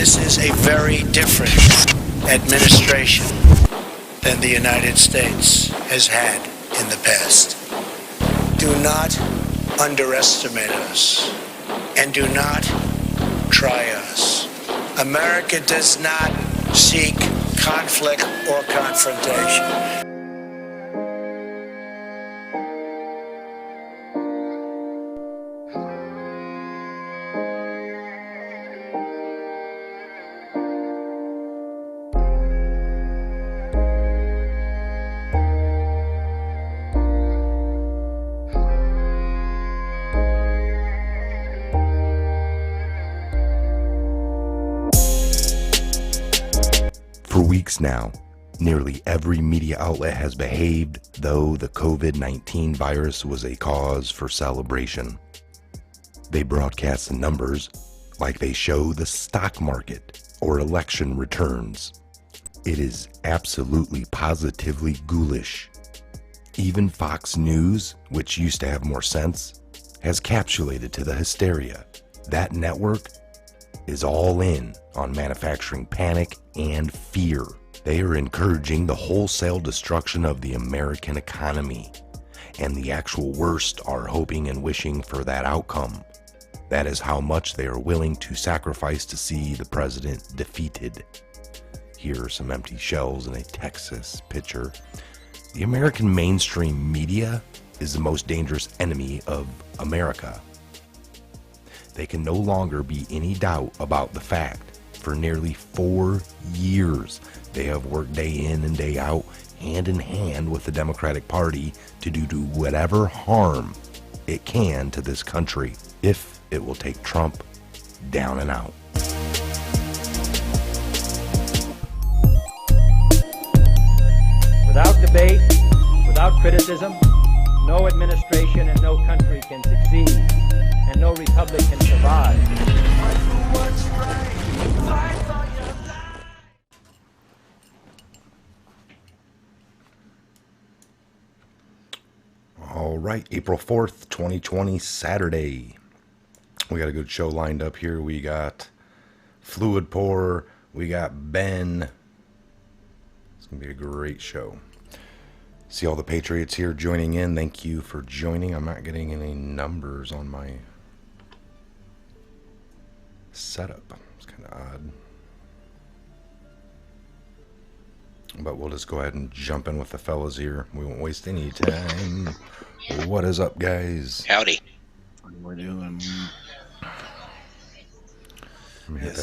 This is a very different administration than the United States has had in the past. Do not underestimate us, and do not try us. America does not seek conflict or confrontation. For weeks now, nearly every media outlet has behaved though the COVID-19 virus was a cause for celebration. They broadcast the numbers like they show the stock market or election returns. It is absolutely positively ghoulish. Even Fox News, which used to have more sense, has capitulated to the hysteria. That network is all in on manufacturing panic and fear. They are encouraging the wholesale destruction of the American economy, and the actual worst are hoping and wishing for that outcome. That is how much they are willing to sacrifice to see the president defeated. Here are some empty shells in a Texas picture. The American mainstream media is the most dangerous enemy of America. There can no longer be any doubt about the fact. For nearly 4 years, they have worked day in and day out, hand in hand with the Democratic Party to do whatever harm it can to this country, if it will take Trump down and out. Without debate, without criticism, no administration and no country can succeed, and no republic can survive. All right, April 4th, 2020, Saturday. We got a good show lined up here. We got Fluid Pour. We got Ben. It's going to be a great show. See all the Patriots here joining in. Thank you for joining. I'm not getting any numbers on my setup. It's kind of odd. But we'll just go ahead and jump in with the fellas here. We won't waste any time. What is up, guys? Howdy. What we're doing.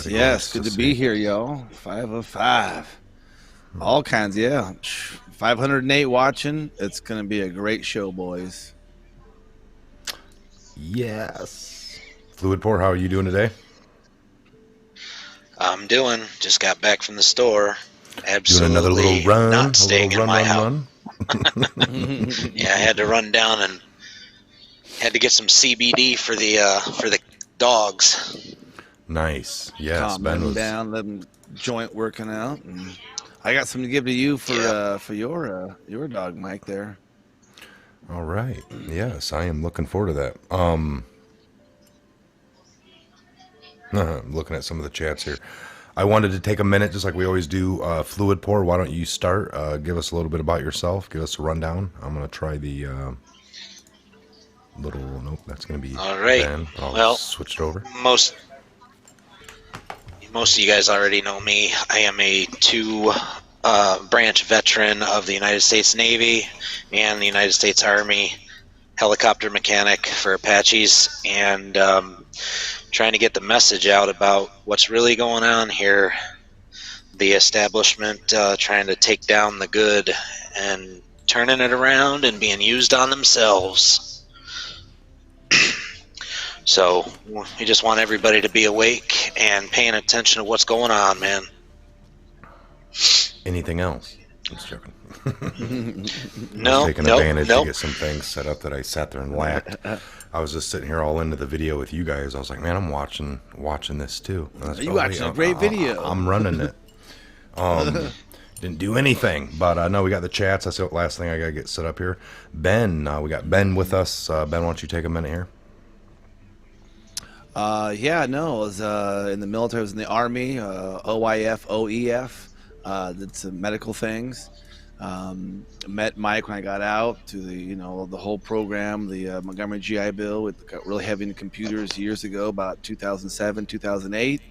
Yes, good to be here, y'all. 5 of 5. All kinds, yeah. 508 watching. It's going to be a great show, boys. Yes. Fluid Pour, how are you doing today? I'm doing. Just got back from the store. Absolutely doing another little run, not staying in my house. Run. Yeah, I had to run down and had to get some CBD for the dogs. Nice. Yes, Calm Ben them was down, let them joint working out. And I got something to give to you for your dog, Mike. There. all right. Yes, I am looking forward to that. I'm looking at some of the chats here. I wanted to take a minute, just like we always do. Fluid Pour, why don't you start? Give us a little bit about yourself. Give us a rundown. I'm going to try the nope, that's going to be All right. Ben. I'll Well, switch it over. Most of you guys already know me. I am a two-branch veteran of the United States Navy and the United States Army, helicopter mechanic for Apaches, and trying to get the message out about what's really going on here. The establishment trying to take down the good and turning it around and being used on themselves. So we just want everybody to be awake and paying attention to what's going on, man. Anything else? I'm just joking. No, taking advantage to get some things set up that I sat there and lacked. I was just sitting here all into the video with you guys. I was like, man, I'm watching this too. You watching a great video. I'm running it. Didn't do anything, but no, we got the chats. That's the last thing I gotta get set up here. Ben, we got Ben with us. Ben, why don't you take a minute here? Yeah, no, I was in the military. I was in the Army, OIF, OEF. Did some medical things. Met Mike when I got out to the whole program, the Montgomery GI Bill. It got really heavy into computers years ago, about 2007, 2008.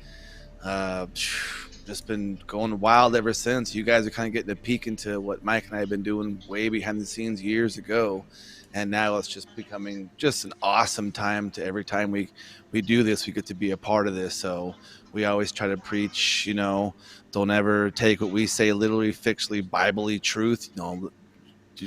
Just been going wild ever since. You guys are kind of getting a peek into what Mike and I have been doing way behind the scenes years ago. And now it's just becoming just an awesome time. To every time we do this, we get to be a part of this. So we always try to preach, don't ever take what we say literally, fictionally, Bible-y truth. You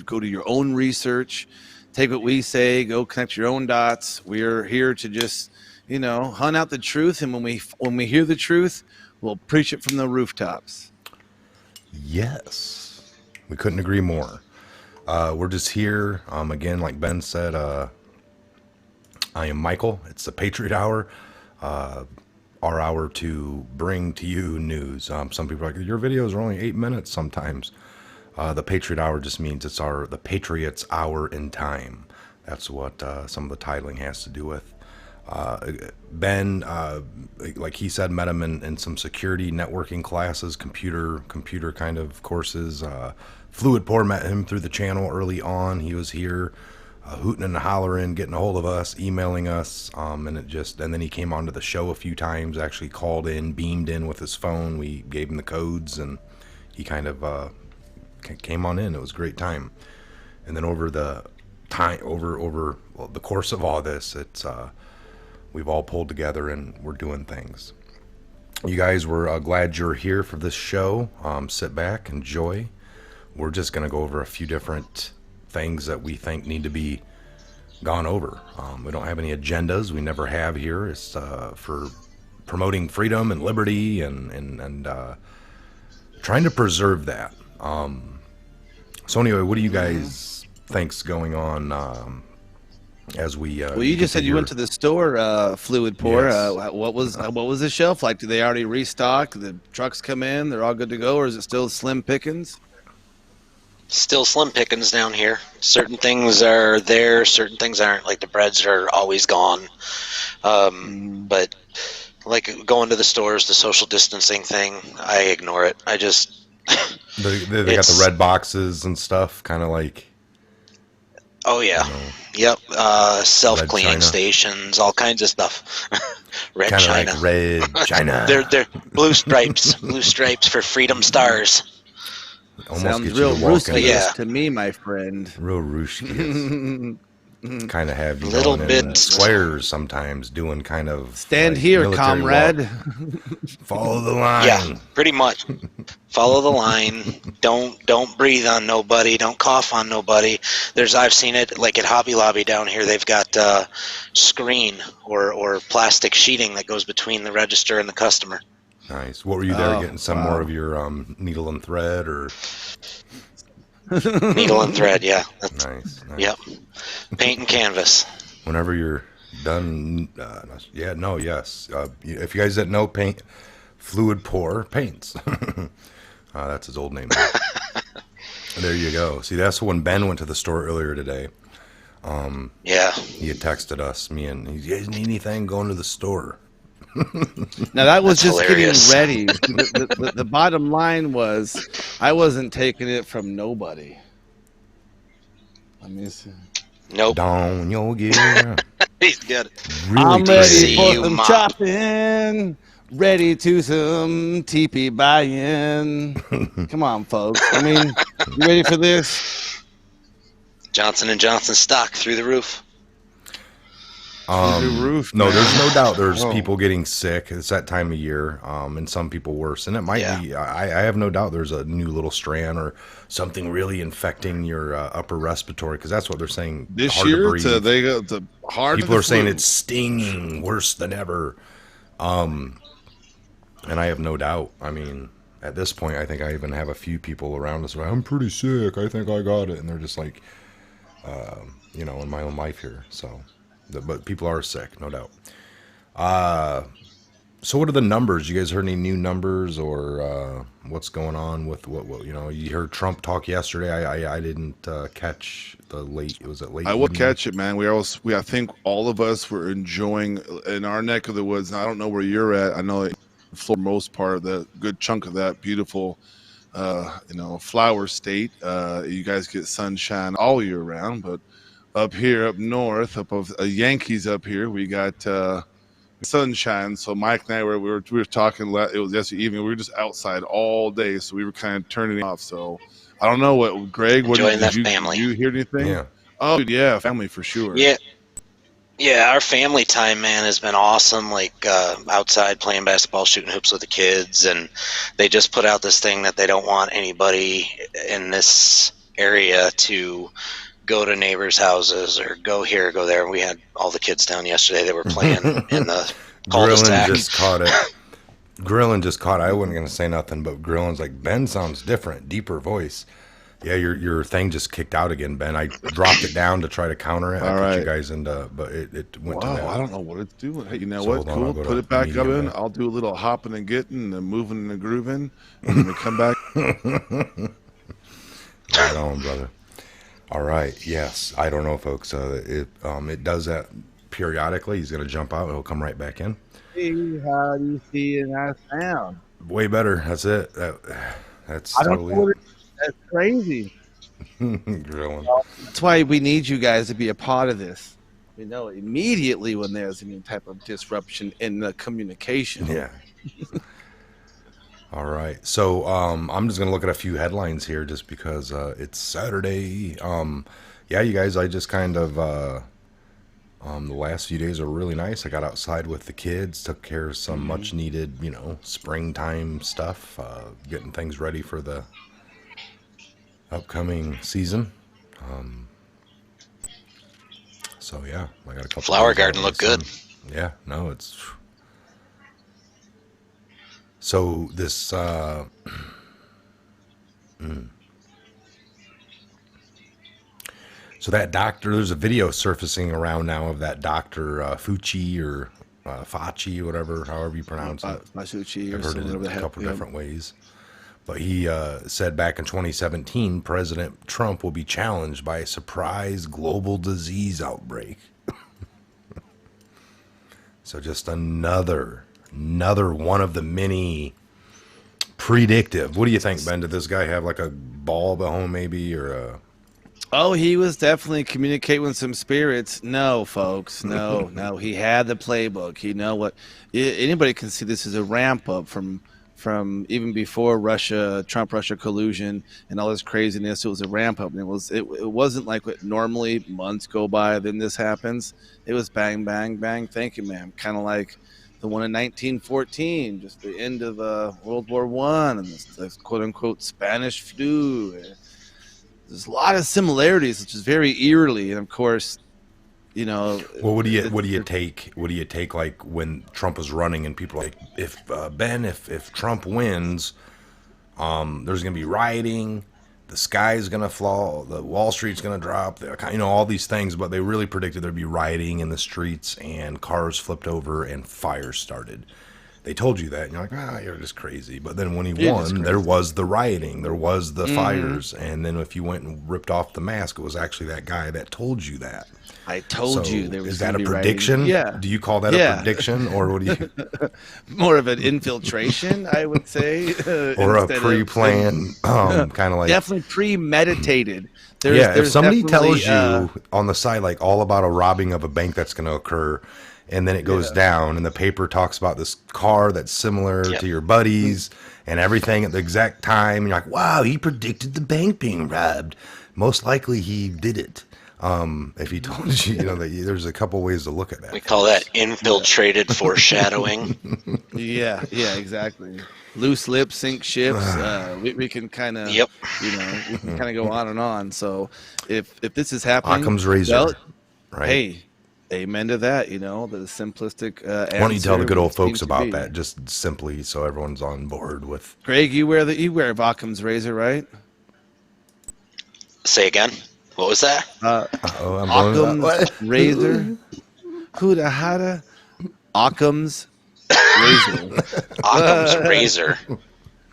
go do your own research, take what we say, go connect your own dots. We're here to just, hunt out the truth. And when we hear the truth, we'll preach it from the rooftops. Yes, we couldn't agree more. We're just here. Again, like Ben said, I am Michael. It's the Patriot Hour. Our hour to bring to you news. Some people are like, your videos are only 8 minutes sometimes. The Patriot Hour just means it's the Patriots hour in time. That's what some of the titling has to do with. Ben, like he said, met him in some security networking classes, computer kind of courses. Fluid Pour met him through the channel early on. He was here hooting and hollering, getting a hold of us, emailing us, and then he came onto the show a few times, actually called in, beamed in with his phone. We gave him the codes, and he kind of came on in. It was a great time. And then over the course of all this, it's we've all pulled together and we're doing things. You guys, we're glad you're here for this show. Sit back, enjoy. We're just going to go over a few different things that we think need to be gone over. We don't have any agendas. We never have here. It's for promoting freedom and liberty and trying to preserve that. So anyway, what do you guys think's going on as we? Well, you just said you went to the store, Fluid Pour. Yes. What was the shelf like? Do they already restock? The trucks come in, they're all good to go, or is it still slim pickings? Still slim pickings down here. Certain things are there, certain things aren't. Like the breads are always gone. But like going to the stores, the social distancing thing, I ignore it. I just they got the red boxes and stuff, kind of like. Oh yeah, yep. Self-cleaning stations, all kinds of stuff. Red kinda China, like red China. they're blue stripes for freedom stars. Almost Sounds get real you to walk in Yeah. to me, my friend. real rooshkis. Kind of have you Little going in bit. squares sometimes, doing kind of Stand like here, military comrade. walk. Follow the line. Yeah, pretty much. Follow the line. Don't breathe on nobody. Don't cough on nobody. I've seen it like at Hobby Lobby down here. They've got screen or plastic sheeting that goes between the register and the customer. Nice. What were you there getting? Some more of your needle and thread, or Needle and thread. Yeah. nice. Yep. Paint and canvas. Whenever you're done, yes. If you guys didn't know, Fluid Pour paints. That's his old name. There you go. See, that's when Ben went to the store earlier today. Yeah. He had texted us, you guys need anything, going to the store. Now that was That's just hilarious. getting ready. The bottom line was, I wasn't taking it from nobody. Let me see. Nope. Down your gear. He's good. Really I'm tight. ready See for you, some Mop. chopping. Ready to some teepee buy-in. Come on, folks. I mean, you ready for this? Johnson & Johnson stock through the roof. The roof, No, man. there's no doubt there's Oh. people getting sick. It's that time of year, and some people worse. And it might be, I have no doubt there's a new little strand or something really infecting your upper respiratory, because that's what they're saying. This hard year, to breathe. they got the hard. People are saying it's stinging worse than ever. And I have no doubt. I mean, at this point, I think I even have a few people around us. I'm pretty sick. I think I got it. And they're just like, in my own life here. So, but people are sick, no doubt. So what are the numbers? You guys heard any new numbers or what's going on with what you heard Trump talk yesterday. I didn't catch the late. Was it late? I will evening? catch it, man. I think all of us were enjoying in our neck of the woods. I don't know where you're at. I know for the most part of the good chunk of that beautiful, flower state. You guys get sunshine all year round, but up here, up north, up of Yankees up here, we got sunshine. So Mike and I we were talking. It was yesterday evening. We were just outside all day, so we were kind of turning it off. So I don't know what Greg. Enjoying that Did family. you hear anything? Yeah. Oh yeah, family for sure. Yeah, our family time, man, has been awesome. Like outside playing basketball, shooting hoops with the kids, and they just put out this thing that they don't want anybody in this area to go to neighbors' houses or go here, go there. We had all the kids down yesterday. They were playing in the cul-de-sac. Grillin just caught it. Grillin just caught it. I wasn't gonna say nothing, but Grillin's like, Ben sounds different, deeper voice. Yeah, your thing just kicked out again, Ben. I dropped it down to try to counter it. I put you guys into, but it went to that. I don't know what it's doing. Hey, you know So what? hold on, Cool. I'll go Put to it back up medium in. then. I'll do a little hopping and getting and moving and grooving, and then we come back. Right on, brother. All right. Yes. I don't know, folks. It does that periodically. He's gonna jump out. He'll come right back in. Hey, how do you see and I sound? Way better. That's it. That's I don't totally know what that's crazy. Grilling. That's why we need you guys to be a part of this. We know immediately when there's any type of disruption in the communication. Yeah. All right. So I'm just gonna look at a few headlines here, just because it's Saturday. Yeah, you guys. I just kind of the last few days are really nice. I got outside with the kids, took care of some much needed, springtime stuff, getting things ready for the upcoming season. So yeah, I got a couple. Flower days out garden in looked the sun. good. Yeah, no, it's. So this so that doctor, there's a video surfacing around now of that doctor Fucci or Facci, whatever, however you pronounce it. Masucci or I've heard it something. in a couple different ways. But he said back in 2017, President Trump will be challenged by a surprise global disease outbreak. So just another one of the many predictive. What do you think, Ben? Did this guy have like a bulb at home maybe, or a... Oh, he was definitely communicating with some spirits. No, folks, no. He had the playbook. He know what. Anybody can see this as a ramp up from even before Trump-Russia collusion and all this craziness. It was a ramp up, and it wasn't like what normally months go by, then this happens. It was bang, bang, bang. Thank you, ma'am. Kind of like the one in 1914, just the end of World War I, and this quote unquote Spanish flu. There's a lot of similarities, which is very eerily, and of course, Well, what do you take like when Trump was running and people are like, if Trump wins, there's gonna be rioting, the sky's gonna fall, the Wall Street's gonna drop, all these things, but they really predicted there'd be rioting in the streets and cars flipped over and fires started. They told you that, and you're like, you're just crazy. But then when he won, there was the rioting, there was the fires, and then if you went and ripped off the mask, it was actually that guy that told you that. I told you there was. Is that a be prediction? Writing. Yeah. Do you call that a prediction, or what do you? More of an infiltration, I would say, or a pre-planned, kind of like definitely premeditated. If somebody tells you on the side like all about a robbing of a bank that's going to occur, and then it goes down, and the paper talks about this car that's similar to your buddy's, and everything at the exact time, you're like, wow, he predicted the bank being robbed. Most likely, he did it. If he told you, that there's a couple ways to look at that. We call that infiltrated foreshadowing. Yeah, exactly. Loose lips sink ships. We can kind of, we can kind of go on and on. So if this is happening, Occam's razor, right? Hey, amen to that. The simplistic. Why don't you tell the good old folks about that, just simply, so everyone's on board with. Greg, you wear Occam's razor, right? Say again. What was that? Occam's razor. Huda Hada. Occam's razor. Occam's razor.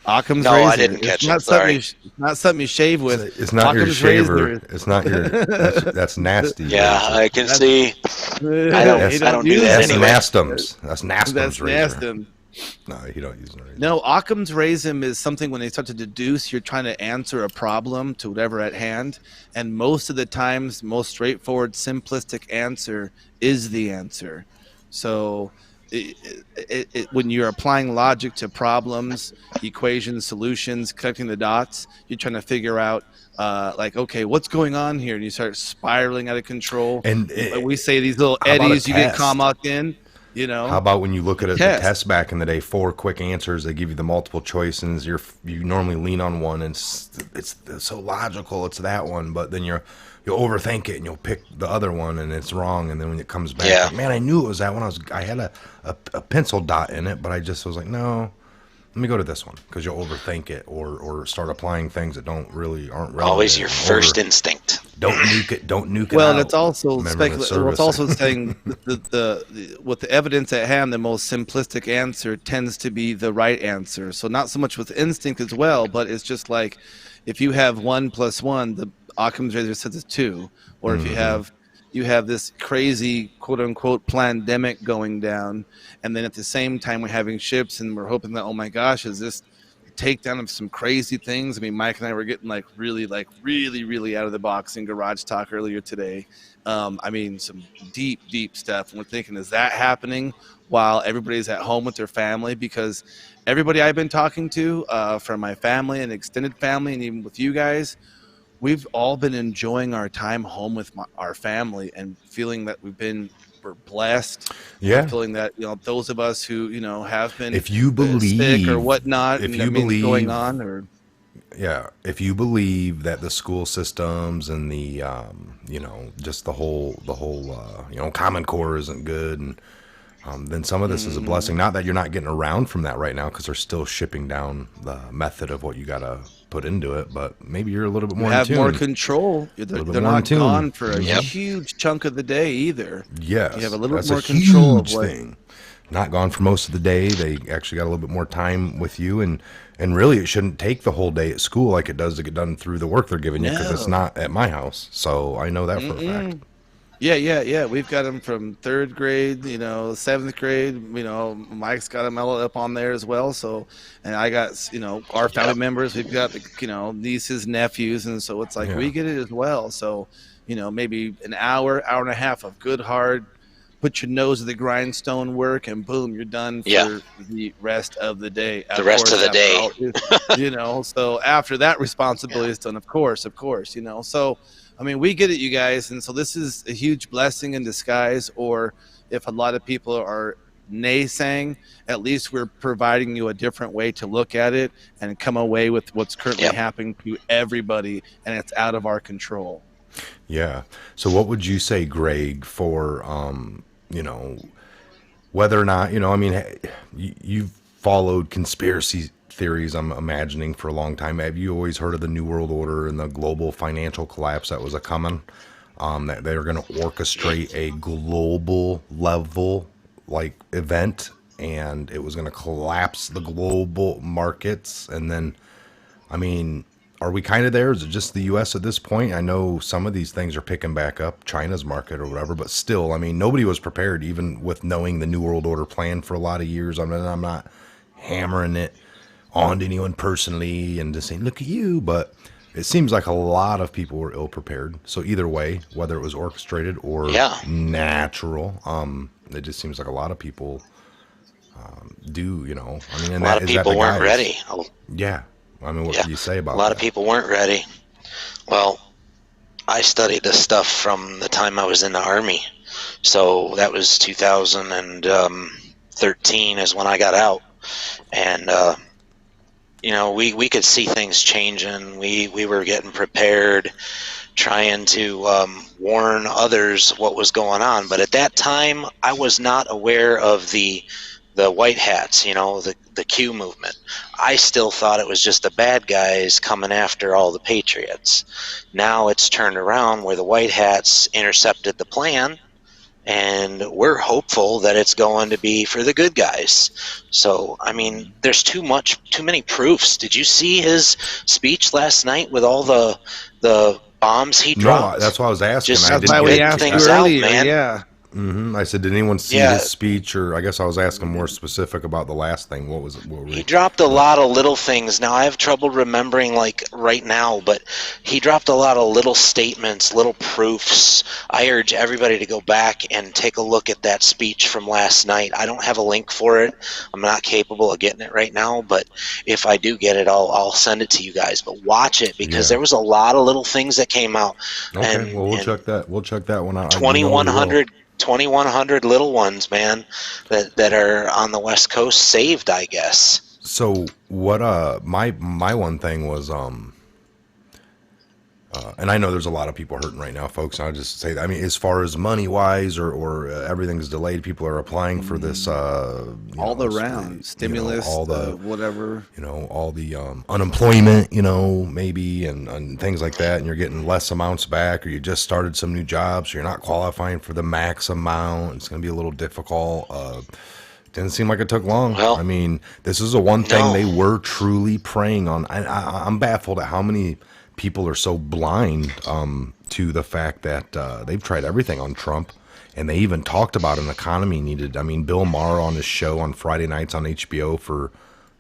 Occam's No, razor. I didn't catch it. Sorry. It's not something you shave with. It's not your Occam's shaver. razor. It's not your. That's nasty. Yeah, razor. I can see. I don't do that That's anyway. Nastum's. That's Nastum's That's razor. Nastum. No, you don't use a razor. No, Occam's razor is something when they start to deduce, you're trying to answer a problem to whatever at hand. And most of the times, most straightforward, simplistic answer is the answer. So when you're applying logic to problems, equations, solutions, connecting the dots, you're trying to figure out okay, what's going on here? And you start spiraling out of control. And we say these little eddies you get caught in. How about when you look at the test back in the day, 4 quick answers, they give you the multiple choices. You normally lean on one, and it's so logical, it's that one, but then you'll overthink it and you'll pick the other one and it's wrong, and then when it comes back, like, man, I knew it was that one. I had a pencil dot in it, but I just was like, no, let me go to this one, because you'll overthink it or start applying things that aren't relevant. Always your first instinct. Don't nuke it. Well, out. that's also speculative. It's also saying with the evidence at hand, the most simplistic answer tends to be the right answer. So not so much with instinct as well, but it's just like if you have 1 + 1, the Occam's razor says it's 2, or if you have this crazy quote unquote pandemic going down, and then at the same time we're having ships and we're hoping that, oh my gosh, is this takedown of some crazy things? I mean, Mike and I were getting really out of the box in garage talk earlier today. I mean, some deep stuff. And we're thinking, is that happening while everybody's at home with their family? Because everybody I've been talking to, from my family and extended family, and even with you guys, we've all been enjoying our time home with our family and feeling that we're blessed. Yeah. Feeling that, those of us who, have been if you believe sick or whatnot, if you believe going on, or if you believe that the school systems and the just the whole Common Core isn't good, and then some of this is a blessing. Not that you're not getting around from that right now, because they're still shipping down the method of what you gotta put into it, but maybe you're a little bit more in tune. More control. They're not gone for a huge chunk of the day either. Yes, you have a little that's more a control huge thing. Not gone for most of the day. They actually got a little bit more time with you, and really it shouldn't take the whole day at school like it does to get done through the work they're giving you, because it's not at my house. So I know that for a fact. Yeah. We've got them from 3rd grade, 7th grade. Mike's got them all up on there as well. So, and I got, our family members. We've got, nieces, nephews, and so it's like we get it as well. So, maybe an hour and a half of good, hard, put your nose to the grindstone work, and boom, you're done for the rest of the day. The rest of the day. So after that responsibility is done, of course. So. I mean, we get it, you guys, and so this is a huge blessing in disguise. Or if a lot of people are naysaying, at least we're providing you a different way to look at it and come away with what's currently happening to everybody, and it's out of our control. Yeah. So what would you say, Greg, for, whether or not, you've followed conspiracy theories, I'm imagining, for a long time. Have you always heard of the New World Order and the global financial collapse that was a coming? That they were going to orchestrate a global level event, and it was going to collapse the global markets. And then, I mean, are we kind of there? Is it just the U.S. at this point? I know some of these things are picking back up, China's market or whatever, but still, I mean, nobody was prepared, even with knowing the New World Order plan for a lot of years. I mean, I'm not hammering it on to anyone personally and just saying, look at you, but it seems like a lot of people were ill prepared. So either way, whether it was orchestrated or natural, it just seems like a lot of people do, I mean, and a lot of people weren't ready. Yeah. I mean, what can you say about that? A lot of people weren't ready. Well, I studied this stuff from the time I was in the Army. So that was 2013 is when I got out. And, we could see things changing. We were getting prepared, trying to warn others what was going on. But at that time, I was not aware of the white hats, the Q movement. I still thought it was just the bad guys coming after all the patriots. Now it's turned around where the white hats intercepted the plan, and we're hopeful that it's going to be for the good guys. So, I mean, there's too many proofs. Did you see his speech last night with all the bombs he dropped? No, that's why I was asking. Just I That's why we didn't asked get you things out, earlier. man. Yeah. I said, did anyone see Yeah. his speech? Or I guess I was asking more specific about the last thing. What was it? He dropped a lot of little things. Now, I have trouble remembering, like, right now, but he dropped a lot of little statements, little proofs. I urge everybody to go back and take a look at that speech from last night. I don't have a link for it. I'm not capable of getting it right now, but if I do get it, I'll send it to you guys. But watch it, because there was a lot of little things that came out. Okay, well, we'll check that. We'll check that one out. 2,100 little ones, man, that are on the West Coast saved, I guess. So what? My one thing was and I know there's a lot of people hurting right now, folks. I'll just say that. I mean, as far as money wise, or everything's delayed, people are applying for this. All the round stimulus, all the whatever. All the unemployment, maybe, and things like that. And you're getting less amounts back, or you just started some new jobs, so you're not qualifying for the max amount. It's going to be a little difficult. Didn't seem like it took long. Well, I mean, this is the one thing they were truly preying on. I'm baffled at how many people are so blind to the fact that they've tried everything on Trump, and they even talked about an economy needed. I mean, Bill Maher on his show on Friday nights on HBO for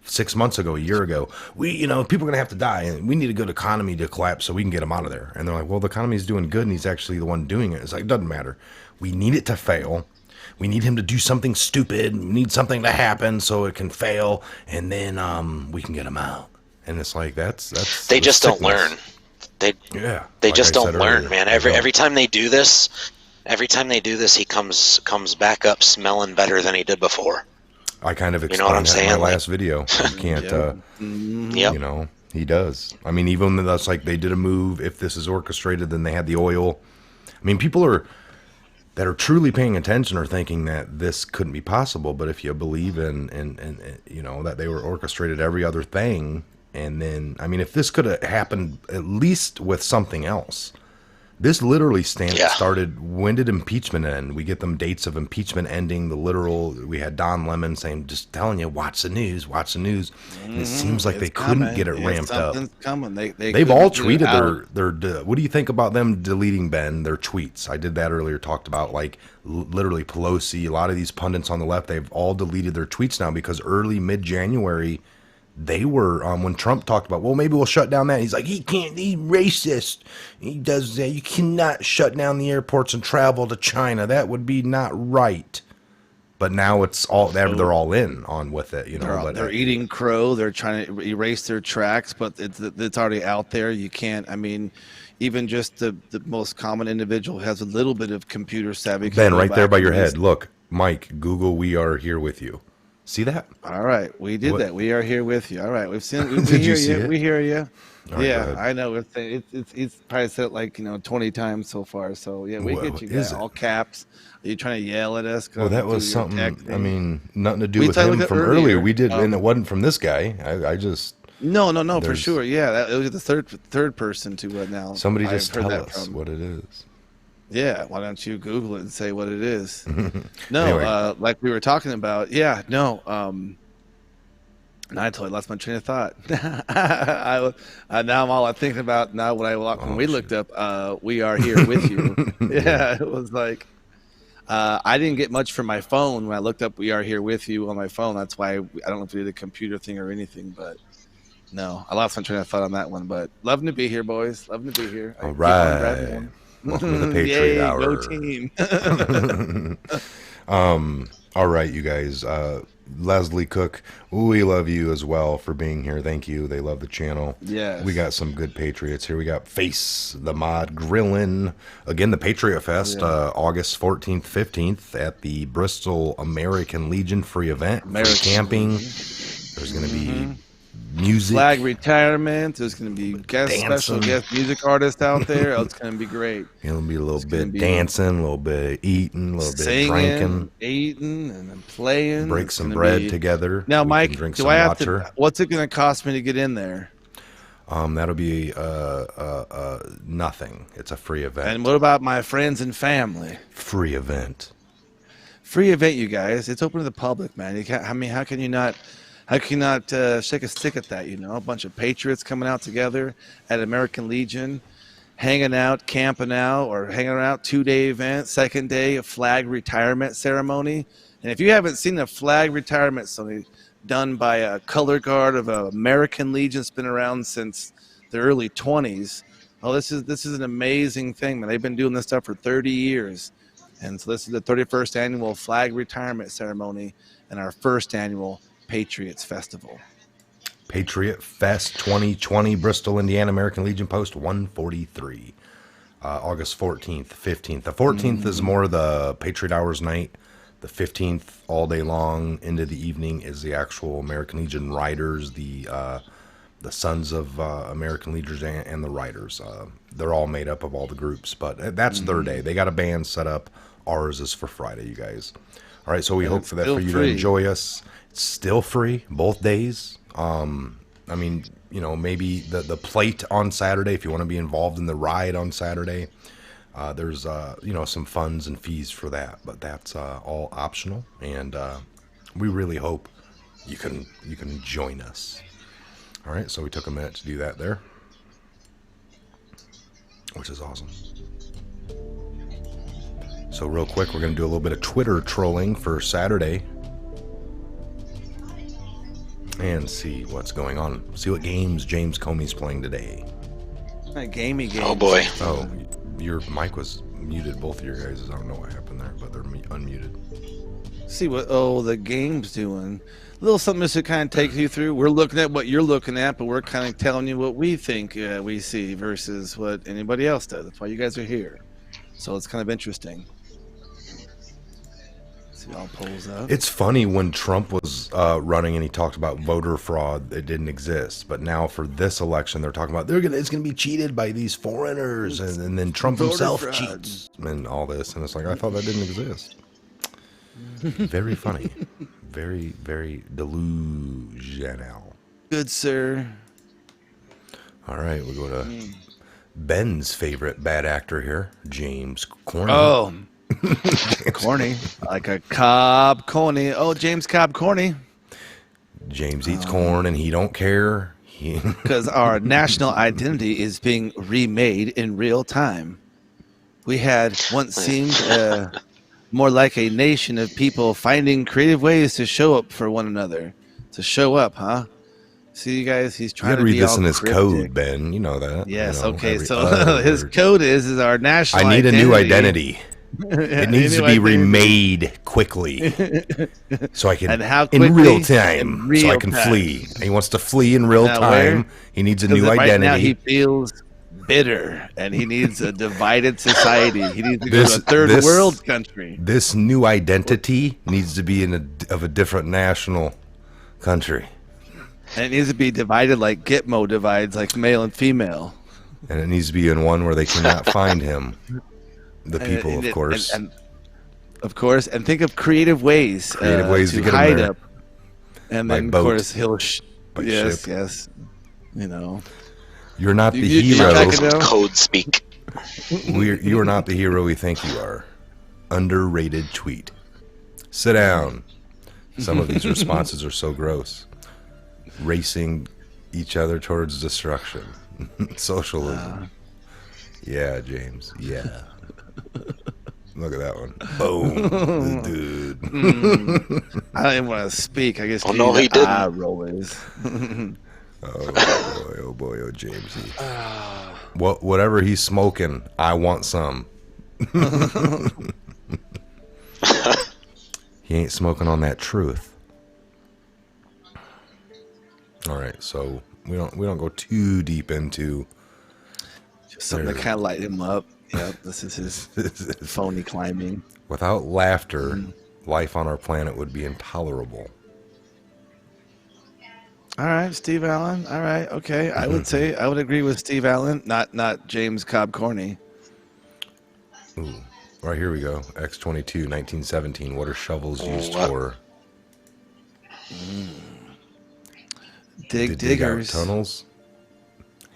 6 months ago, a year ago, people are going to have to die, and we need a good economy to collapse so we can get them out of there. And they're like, well, the economy is doing good, and he's actually the one doing it. It's like, it doesn't matter. We need it to fail. We need him to do something stupid. We need something to happen so it can fail, and then we can get him out. And it's like that's they just don't learn. They just don't learn, man. Every time they do this, he comes back up smelling better than he did before. I kind of You know what I'm explained that in saying? my last video. You can't, he does. I mean, even though that's like they did a move. If this is orchestrated, then they had the oil. I mean, people that are truly paying attention are thinking that this couldn't be possible. But if you believe in that they were orchestrated every other thing. And then, I mean, if this could have happened at least with something else, this literally started. When did impeachment end? We get them dates of impeachment ending. We had Don Lemon saying, just telling you, watch the news. And it seems like they couldn't get it ramped up. Coming. They've all tweeted their what do you think about them deleting, Ben, their tweets? I did that earlier, talked about like literally Pelosi, a lot of these pundits on the left, they've all deleted their tweets now because mid-January, they were when Trump talked about, well, maybe we'll shut down that. He's like, he's racist. He does that. You cannot shut down the airports and travel to China. That would be not right. But now it's all they're all in on with it, They're eating crow. They're trying to erase their tracks, but it's already out there. You can't. I mean, even just the most common individual has a little bit of computer savvy. Ben, right there by your head. Look, Mike, Google, we are here with you. See that? All right, we did that. We are here with you. All right, we've seen. We Did hear you see you. it? We hear you. All Yeah, right, I know. It's probably said it like 20 times so far. So yeah, we get you guys. All caps. Are you trying to yell at us? Well, that was something. I mean, nothing to do We with talked him about from earlier. earlier. We did, and it wasn't from this guy. I just No, for There's- sure. Yeah, it was the third person to now. somebody I've just heard tell that us from. what it is. Yeah, why don't you Google it and say what it is? No, Anyway. like we were talking about. Yeah, no. Now I totally lost my train of thought. Now I'm all I'm thinking about now when we looked up, we are here with you. Yeah, it was like I didn't get much from my phone when I looked up "we are here with you" on my phone. That's why I don't know if we did a computer thing or anything, but no, I lost my train of thought on that one. But loving to be here, boys. Loving to be here. All right. Welcome to the Patriot Yay, Hour. Go team. All right, you guys. Leslie Cook, we love you as well for being here. Thank you. They love the channel. Yes. We got some good Patriots here. We got Face the Mod Grillin'. Again, the Patriot Fest, August 14th, 15th at the Bristol American Legion free event. For camping. There's going to be music. Flag retirement. There's going to be special Dancing. guest music artists out there. Oh, it's going to be great. It'll be a little gonna bit be dancing, a little bit eating, a little bit Singing, drinking. eating, and then playing. Break It's some gonna bread be- together. Now, We can Mike, drink do some I have water. to? What's it going to cost me to get in there? That'll be nothing. It's a free event. And what about my friends and family? Free event. free event, you guys. It's open to the public, man. You can't. I mean, how can you not? How can you not shake a stick at that? You know, a bunch of patriots coming out together at American Legion, hanging out, camping out, or hanging out. 2-day event, second day, a flag retirement ceremony. And if you haven't seen a flag retirement ceremony done by a color guard of American Legion, it's been around since the early 20s. Oh, this is an amazing thing, man. They've been doing this stuff for 30 years. And so this is the 31st annual flag retirement ceremony and our first annual Patriots Festival. Patriot Fest 2020, Bristol, Indiana, American Legion Post 143. August 14th, 15th. The 14th is more the Patriot Hours night. The 15th, all day long, into the evening, is the actual American Legion Riders, the Sons of American Legions and the Riders. They're all made up of all the groups, but that's their day. They got a band set up. Ours is for Friday, you guys. All right, so we hope for that for you to enjoy us. It's still free, both days. I mean, you know, maybe the plate on Saturday, if you want to be involved in the ride on Saturday, there's, you know, some funds and fees for that, but that's all optional. And we really hope you can join us. All right, so we took a minute to do that there, which is awesome. So real quick, we're going to do a little bit of Twitter trolling for Saturday and see what's going on. See what games James Comey's playing today. Gamey games. Oh boy. Oh, your mic was muted, both of your guys'. I don't know what happened there, but they're unmuted. See what the game's doing. A little something just to kind of take you through. We're looking at what you're looking at, but we're kind of telling you what we think we see versus what anybody else does. That's why you guys are here. So it's kind of interesting. See all polls up. It's funny, when Trump was running and he talked about voter fraud, it didn't exist. But now for this election, they're talking about it's going to be cheated by these foreigners, and then Trump himself cheats and all this. And it's like, I thought that didn't exist. Very funny. Very, very delusional. Good, sir. All right, we'll go to Ben's favorite bad actor here, James Corney. Oh, corny. Like a Cobb Corny. Oh, James Cobb Corny. James eats corn and he don't care. Because our national identity is being remade in real time. We had once seemed more like a nation of people finding creative ways to show up for one another. To show up, huh? See, you guys, he's trying to read this in his cryptic code, Ben. You know that. Yes, you know, okay. So his code is our national I need identity. a new identity. It needs to be remade quickly, so I can in real time, so I can flee. And he wants to flee in real time. He needs a new identity. Right now he feels bitter, and he needs a divided society. He needs to go to a third world country. This new identity needs to be of a different national country, and it needs to be divided like Gitmo divides, like male and female. And it needs to be in one where they cannot find him. The people, of course. And of course, and think of creative ways to get hide him up. And by then, boat, of course, he'll ship. Yes. You know. You're not the hero. Code speak. You are not the hero we think you are. Underrated tweet. Sit down. Some of these responses are so gross. Racing each other towards destruction. Socialism. Yeah, James. Yeah. Look at that one. Boom. Dude. I don't even want to speak. I guess. Oh, no, he didn't. Rollers. Oh boy, oh Jamesy. Whatever he's smoking, I want some. He ain't smoking on that truth. All right, so we don't go too deep into just something to kind of light him up. Yep, this is his phony climbing. Without laughter, life on our planet would be intolerable. All right, Steve Allen. All right, okay. I would say I would agree with Steve Allen, not James Cobb Corny. Ooh. All right, here we go. X-22, 1917. What are shovels used for? Dig out tunnels.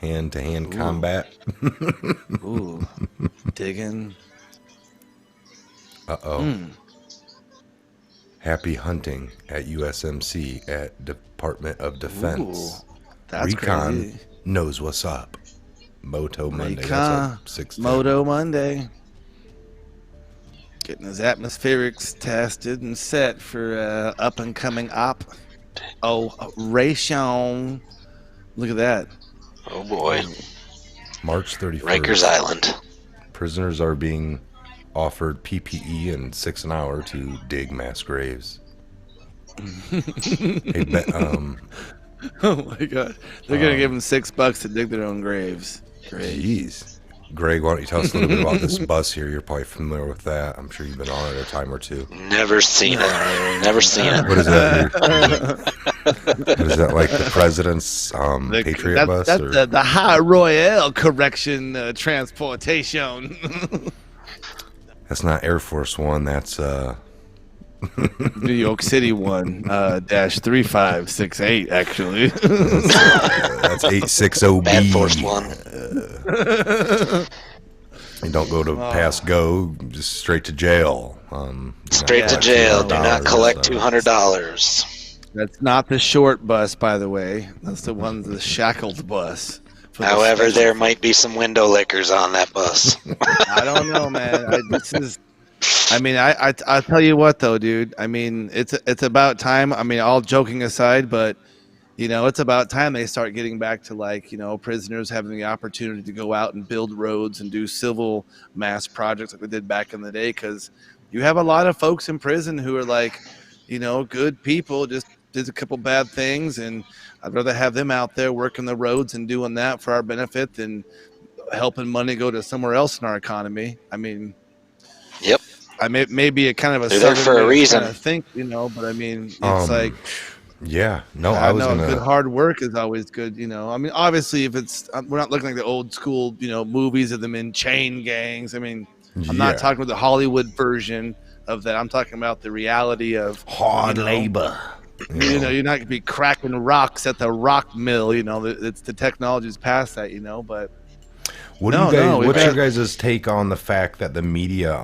Hand-to-hand combat. Ooh. Digging. Uh-oh. Happy hunting at USMC at Department of Defense. Ooh, that's Recon crazy. knows what's up. Moto Monday. Recon, That's like 610. Moto Monday. Getting his atmospherics tested and set for up and coming op. Oh, Rayshon. Look at that. Oh boy. March 31st. Rikers Island. Prisoners are being offered PPE and $6 an hour to dig mass graves. Hey, Oh my God. They're going to give them $6 to dig their own graves. Great. Jeez. Greg, why don't you tell us a little bit about this bus here? You're probably familiar with that. I'm sure you've been on it a time or two. Never seen it. Never seen it. What is that? What is that, like the president's Patriot bus? That's or? the High Royale Correction Transportation. That's not Air Force One. That's New York City one dash 3568 actually. that's 860B. Bad Force One. And don't go to pass go, just straight to jail. Straight to jail. Do not collect $200. That's not the short bus, by the way. That's the one, the shackled bus. However, there might be some window lickers on that bus. I don't know, man. I tell you what, though, dude. I mean, it's about time. I mean, all joking aside, but you know, it's about time they start getting back to, like, you know, prisoners having the opportunity to go out and build roads and do civil mass projects like they did back in the day. Because you have a lot of folks in prison who are like, you know, good people, just did a couple bad things, and I'd rather have them out there working the roads and doing that for our benefit than helping money go to somewhere else in our economy. I mean, Yep. I may be a kind of a They're there for a reason. Kind of think, you know, but I mean, it's like, yeah, no, I was know gonna. good hard work is always good, you know. I mean, obviously, if it's we're not looking like the old school, you know, movies of them in chain gangs. I mean, I'm not talking about the Hollywood version of that. I'm talking about the reality of hard labor. You know, you're not gonna be cracking rocks at the rock mill. You know, it's the technology's past that. You know, but what's your guys' take on the fact that the media,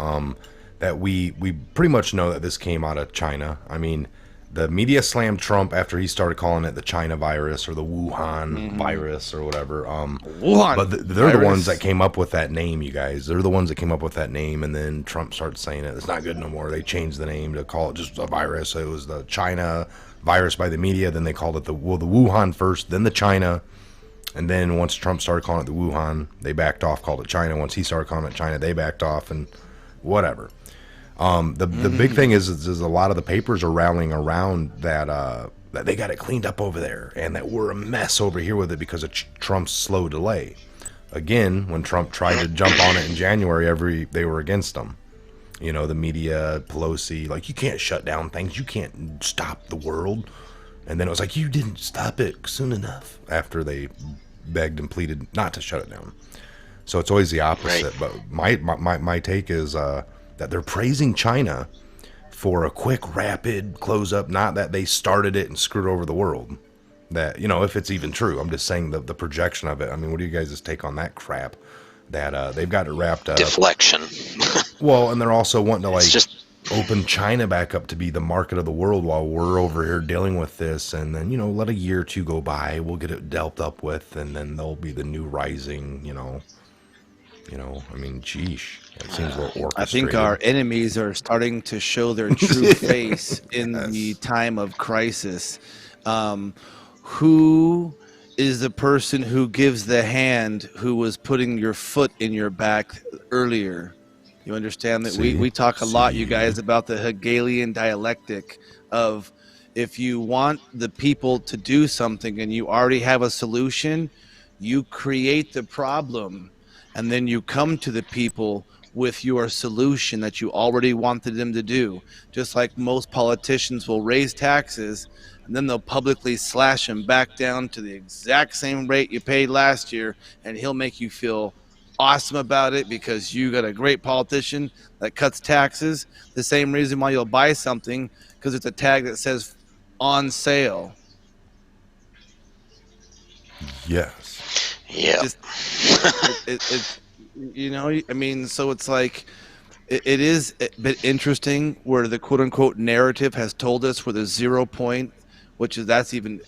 that we pretty much know that this came out of China? I mean, the media slammed Trump after he started calling it the China virus or the Wuhan virus or whatever. Wuhan, but they're the ones that came up with that name, you guys. They're the ones that came up with that name, and then Trump started saying it. It's not good no more. They changed the name to call it just a virus. It was the China virus by the media. Then they called it the Wuhan first, then the China. And then once Trump started calling it the Wuhan, they backed off, called it China. Once he started calling it China, they backed off, and whatever. The big thing is a lot of the papers are rallying around that that they got it cleaned up over there, and that we're a mess over here with it because of Trump's slow delay. Again, when Trump tried to jump on it in January, they were against him. You know, the media, Pelosi, like, you can't shut down things, you can't stop the world. And then it was like, you didn't stop it soon enough, after they begged and pleaded not to shut it down. So it's always the opposite. Right. But my take is that they're praising China for a quick, rapid close-up, not that they started it and screwed over the world. That, you know, if it's even true. I'm just saying the projection of it. I mean, what do you guys' take on that crap? That they've got it wrapped up. Deflection. Well, and they're also wanting to, like, just open China back up to be the market of the world while we're over here dealing with this. And then, you know, let a year or two go by. We'll get it dealt up with, and then they'll be the new rising, you know, I mean, sheesh. It seems a little orchestrated. I think our enemies are starting to show their true face in the time of crisis. Who is the person who gives the hand who was putting your foot in your back earlier? You understand that we talk a lot, you guys, about the Hegelian dialectic of, if you want the people to do something and you already have a solution, you create the problem. And then you come to the people with your solution that you already wanted them to do. Just like most politicians will raise taxes, and then they'll publicly slash them back down to the exact same rate you paid last year, and he'll make you feel awesome about it because you got a great politician that cuts taxes. The same reason why you'll buy something, because it's a tag that says on sale. Yes. Yeah. It's you know, I mean, so it's like, it is a bit interesting where the quote unquote narrative has told us where the 0 point, that's even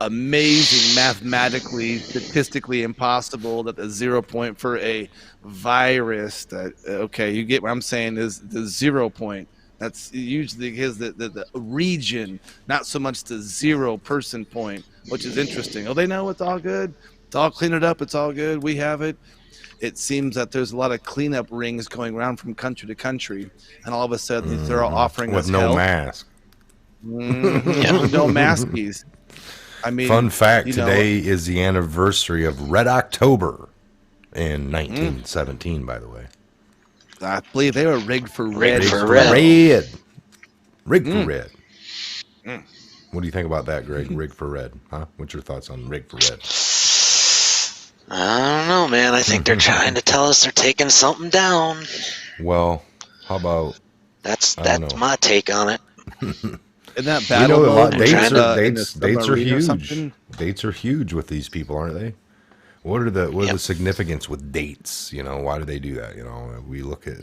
amazing, mathematically, statistically impossible that the 0 point for a virus that, okay, you get what I'm saying, is the 0 point. That's usually the region, not so much the 0 person point, which is interesting. Oh, they know it's all good. It's all clean it up. It's all good. We have it. It seems that there's a lot of cleanup rings going around from country to country, and all of a sudden they're all offering with us no help. mask. No maskies. I mean, Fun fact: today is the anniversary of Red October in 1917. By the way, I believe they were rigged for red. Rigged for red. Rigged for red. What do you think about that, Greg? Rigged for red, huh? What's your thoughts on rigged for red? I don't know, man. I think they're trying to tell us they're taking something down. Well, how about that's know. my take on it. In that battle, dates are huge. Dates are huge with these people, aren't they? What are the significance with dates? Why do they do that? We look at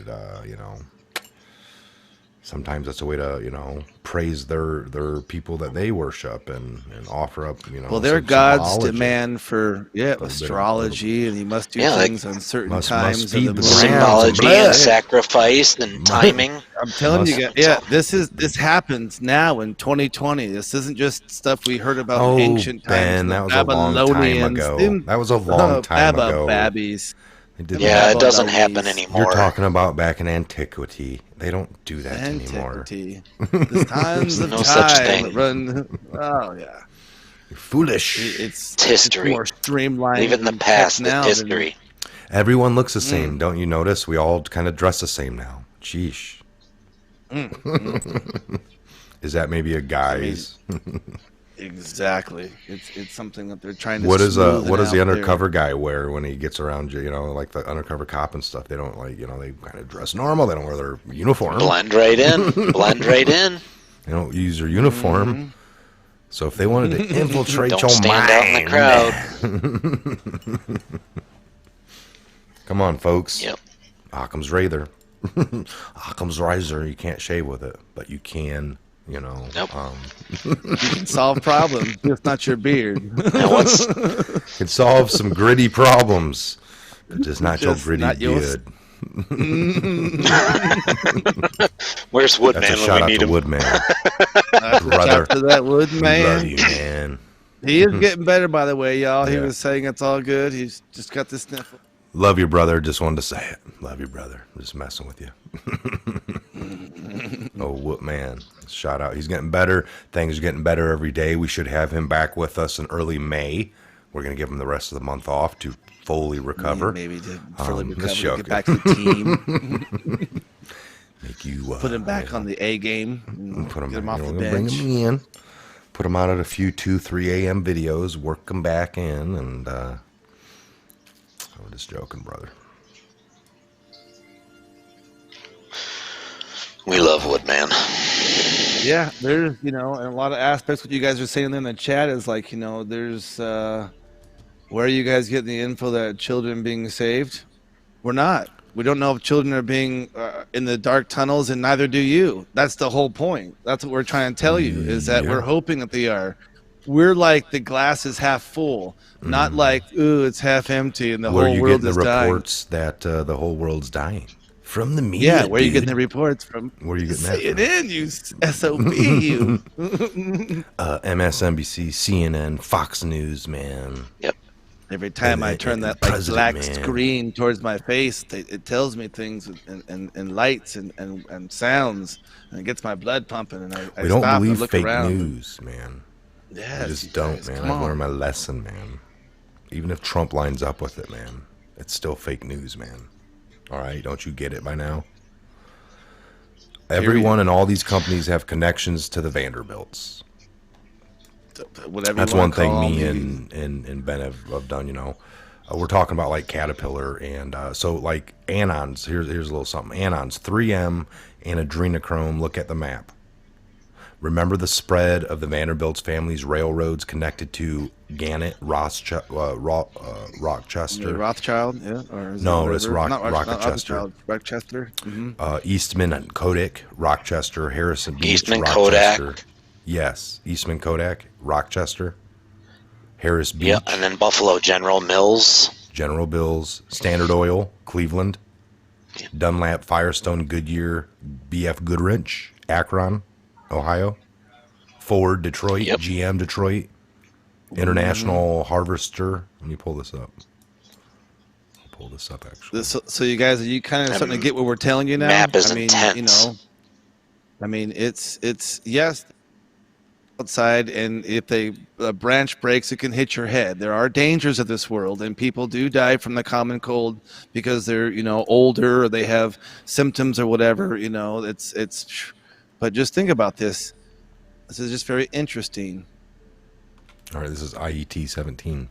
sometimes that's a way to praise their people that they worship and offer up well, their gods demand for astrology, and you must do things on certain times must feed of the symbology and sacrifice and timing. I'm telling you guys, this happens now in 2020. This isn't just stuff we heard about in ancient times. Ben, that was a long time ago. That was a long time ago. Babbies. It doesn't happen anymore. You're talking about back in antiquity. They don't do that anymore. There's tons of no such thing. Oh yeah, you're foolish. It's history. It's more streamlined. Leave it in the past. It's history. Everyone looks the same. Don't you notice? We all kind of dress the same now. Sheesh. Is that maybe a guise? Exactly. It's something that they're trying to. What does the undercover guy wear when he gets around you? Like the undercover cop and stuff. They don't they kind of dress normal. They don't wear their uniform. Blend right in. They don't use their uniform. So if they wanted to infiltrate don't your stand mind, out in the crowd. Come on, folks. Yep. Occam's razor. Occam's razor. You can't shave with it, but you can. Nope. You can solve problems, just not your beard. Can solve some gritty problems, but just not your gritty beard. Where's Woodman That's a shout when we out need to him? Woodman. Brother. To that Woodman. Love you, man. He is getting better, by the way, y'all. He was saying it's all good. He's just got the sniffle. Love you, brother. Just wanted to say it. Love you, brother. Just messing with you. Oh, what man. Shout out. He's getting better. Things are getting better every day. We should have him back with us in early May. We're going to give him the rest of the month off to fully recover. Maybe to fully recover, get back to the team. Make you put him back on the A game. Put him, get him off the bench. Bring him in. Put him out at a few 2-3 a.m. videos. Work him back in. And I'm just joking, brother. We love Woodman. Yeah, there's, in a lot of aspects, what you guys are saying in the chat is like, there's, where are you guys getting the info that children being saved? We're not. We don't know if children are being in the dark tunnels, and neither do you. That's the whole point. That's what we're trying to tell you, is that we're hoping that they are. We're like the glass is half full, not like, ooh, it's half empty and the whole world is dying. Where are you getting the reports that the whole world's dying? From the media. Yeah, where are you getting the reports from? Where are you getting that CNN, you SOB, you. MSNBC, CNN, Fox News, man. Yep. Every time I turn that black screen towards my face, it tells me things and lights and sounds, and it gets my blood pumping, and I we don't stop believe and look fake around. news, man. Yeah, I just don't, man. I learned my lesson, man. Even if Trump lines up with it, man, it's still fake news, man. All right, don't you get it by now? Everyone in all these companies have connections to the Vanderbilts. That's one thing me and Ben have done, we're talking about like Caterpillar and so like Anons, here's a little something. Anons, 3M and adrenochrome, look at the map. Remember the spread of the Vanderbilt's family's railroads connected to Gannett, Rochester? Rothschild, yeah, or is No, it it's whatever? Not Rochester. Rothschild, Rochester. Mm-hmm. Eastman and Kodak, Rochester, Harrison Beach, Eastman Rochester. Kodak. Yes, Eastman Kodak, Rochester, Harris Beach. Yeah, and then Buffalo General Mills. General Bills, Standard Oil, Cleveland, Dunlap, Firestone, Goodyear, BF Goodrich, Akron, Ohio, Ford, Detroit, Yep. GM, Detroit, International Harvester. Let me pull this up. I'll pull this up, actually. So you guys, are you kind of starting to get what we're telling you now? Map is I mean, intense. It's yes, outside, and if a branch breaks, it can hit your head. There are dangers of this world, and people do die from the common cold because they're older or they have symptoms or whatever. It's. But just think about this. This is just very interesting. All right, this is IET 17.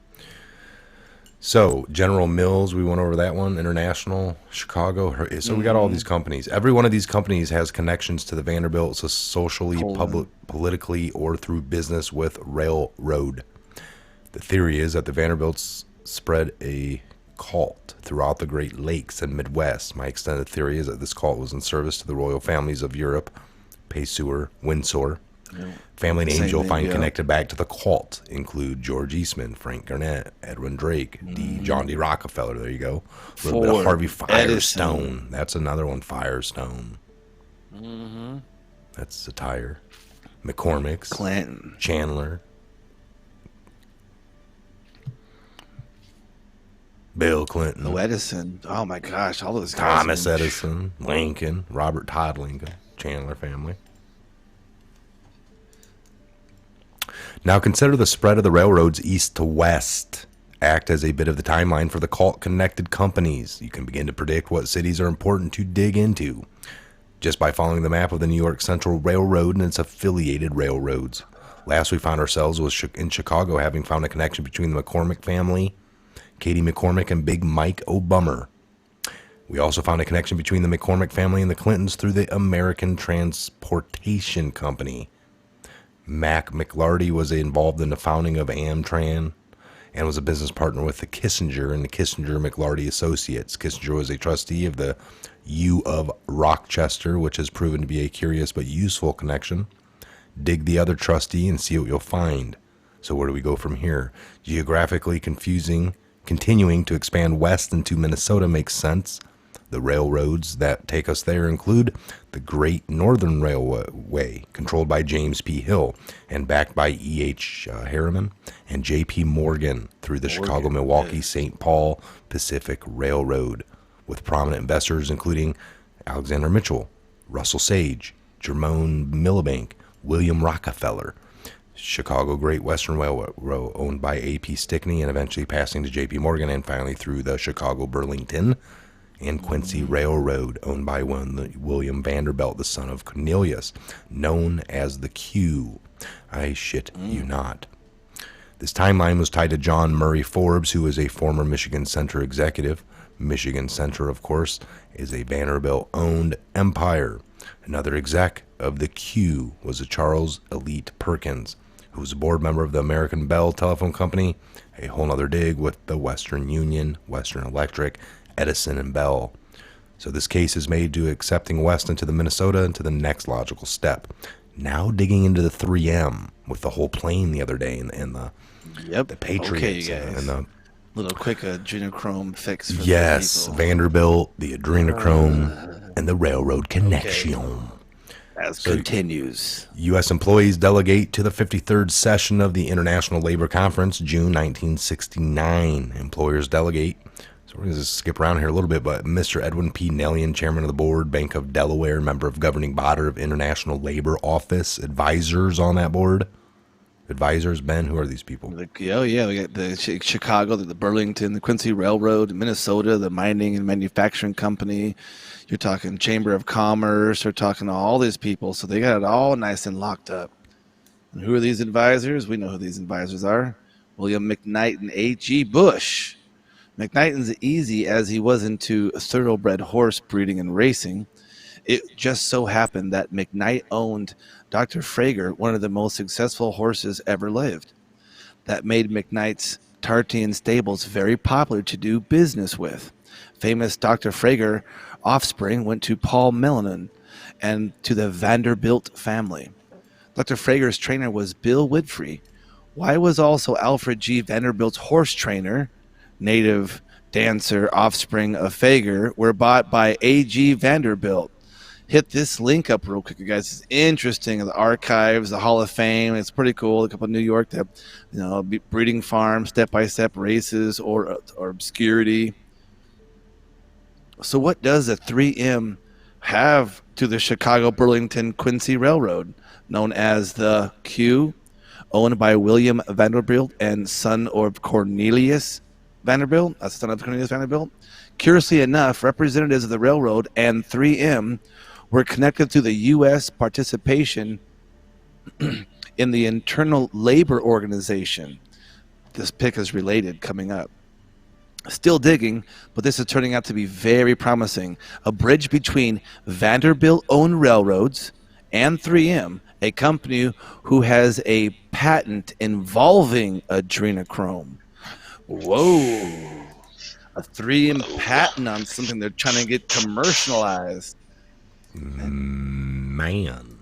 So, General Mills, we went over that one. International, Chicago. So we got all these companies. Every one of these companies has connections to the Vanderbilt, so socially, politically, or through business with railroad. The theory is that the Vanderbilts spread a cult throughout the Great Lakes and Midwest. My extended theory is that this cult was in service to the royal families of Europe, Pessoa, Windsor. Family names you'll find connected back to the cult include George Eastman, Frank Garnett, Edwin Drake, John D. Rockefeller. There you go. A little bit of Harvey Firestone. Edison. That's another one, Firestone. That's a tire. McCormick's. Clinton. Chandler. Bill Clinton. Oh, Edison. Oh, my gosh. All those guys. Thomas Edison. Lincoln. Robert Todd Lincoln. Chandler family. Now consider the spread of the railroads east to west. Act as a bit of the timeline for the cult-connected companies. You can begin to predict what cities are important to dig into just by following the map of the New York Central Railroad and its affiliated railroads. Last we found ourselves was in Chicago, having found a connection between the McCormick family, Katie McCormick, and Big Mike O'Bummer. We also found a connection between the McCormick family and the Clintons through the American Transportation Company. Mac McLarty was involved in the founding of Amtran and was a business partner with the Kissinger and the Kissinger-McLarty Associates. Kissinger was a trustee of the U of Rochester, which has proven to be a curious but useful connection. Dig the other trustee and see what you'll find. So where do we go from here? Geographically continuing to expand west into Minnesota makes sense. The railroads that take us there include the Great Northern Railway, controlled by James P. Hill and backed by E.H. Harriman and J.P. Morgan through the Chicago, Milwaukee, St. Paul Pacific Railroad, with prominent investors including Alexander Mitchell, Russell Sage, Jerome Milbank, William Rockefeller. Chicago Great Western Railroad, owned by A.P. Stickney and eventually passing to J.P. Morgan, and finally through the Chicago Burlington and Quincy Railroad, owned by William Vanderbilt, the son of Cornelius, known as the Q. I shit you not. This timeline was tied to John Murray Forbes, who is a former Michigan Center executive. Michigan Center, of course, is a Vanderbilt-owned empire. Another exec of the Q was a Charles Elite Perkins, who was a board member of the American Bell Telephone Company, a whole other dig with the Western Union, Western Electric, Edison, and Bell. So this case is made to accepting west into the Minnesota into the next logical step. Now digging into the 3M with the whole plane the other day and the Patriots and the little quick adrenochrome fix for yes, Vanderbilt, the adrenochrome, and the railroad connection. As continues. U.S. employees delegate to the 53rd session of the International Labor Conference, June 1969. Employers delegate. So we're going to skip around here a little bit, but Mr. Edwin P. Nellian, chairman of the board, Bank of Delaware, member of governing body of International Labor Office, advisors on that board. Advisors, Ben, who are these people? We got the Chicago, the Burlington, the Quincy Railroad, Minnesota, the Mining and Manufacturing Company. You're talking Chamber of Commerce. You're talking to all these people. So they got it all nice and locked up. And who are these advisors? We know who these advisors are. William McKnight and A.G. Bush. McKnighton's easy as he was into thoroughbred horse breeding and racing. It just so happened that McKnight owned Dr. Frager, one of the most successful horses ever lived. That made McKnight's Tartian stables very popular to do business with. Famous Dr. Frager offspring went to Paul Melanin and to the Vanderbilt family. Dr. Frager's trainer was Bill Whitfree. Why was also Alfred G. Vanderbilt's horse trainer, native dancer, offspring of Fager, were bought by A.G. Vanderbilt? Hit this link up real quick, you guys. It's interesting. The archives, the Hall of Fame. It's pretty cool. Look up on New York, the breeding farm, step-by-step races or obscurity. So what does a 3M have to the Chicago Burlington Quincy Railroad, known as the Q, owned by William Vanderbilt and son of Cornelius Vanderbilt? That's the son of Cornelius Vanderbilt. Curiously enough, representatives of the railroad and 3M were connected to the U.S. participation in the Internal Labor Organization. This pick is related coming up. Still digging, but this is turning out to be very promising. A bridge between Vanderbilt-owned railroads and 3M, a company who has a patent involving adrenochrome. Whoa. A 3M patent on something they're trying to get commercialized. Man.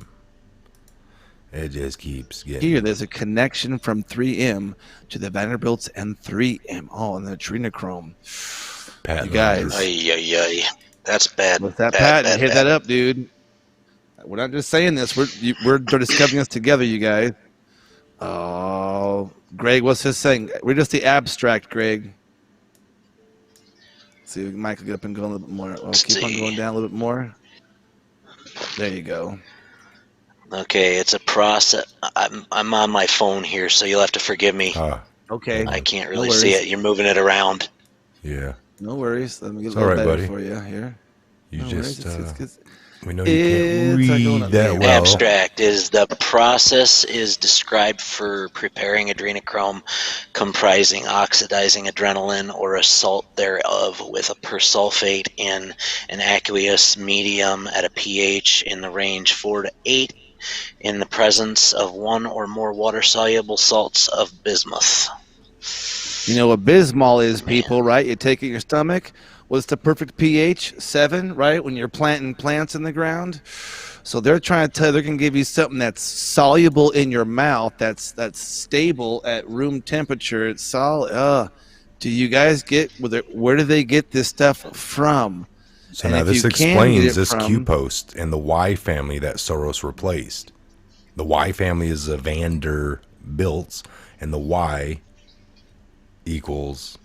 It just keeps getting... Here, there's a connection from 3M to the Vanderbilts and 3M. Oh, and the adrenochrome. Patent you guys. That's bad. With that bad, patent, hit that up, dude. We're not just saying this. We're discovering this together, you guys. Oh, Greg, what's this saying? We're just the abstract, Greg. See, Mike will get up and go a little bit more. Well, keep on going down a little bit more. There you go. Okay, it's a process. I'm on my phone here, so you'll have to forgive me. Okay. I can't really see it. You're moving it around. Yeah. No worries. Let me get a all little right, better buddy. for you here. You No just... worries. we know you It's can't going read on. that well. Abstract is the process is described for preparing adrenochrome comprising oxidizing adrenaline or a salt thereof with a persulfate in an aqueous medium at a pH in the range 4 to 8 in the presence of one or more water-soluble salts of bismuth. You know what Bismol is, people, right? You take it in your stomach. What's the perfect pH? 7, right? When you're planting plants in the ground. So they're trying to tell you they're going to give you something that's soluble in your mouth, that's stable at room temperature. It's solid. Do you guys get where do they get this stuff from? So And now if this you can explains get it this from- Q post and the Y family that Soros replaced. The Y family is the Vanderbilts, and the Y equals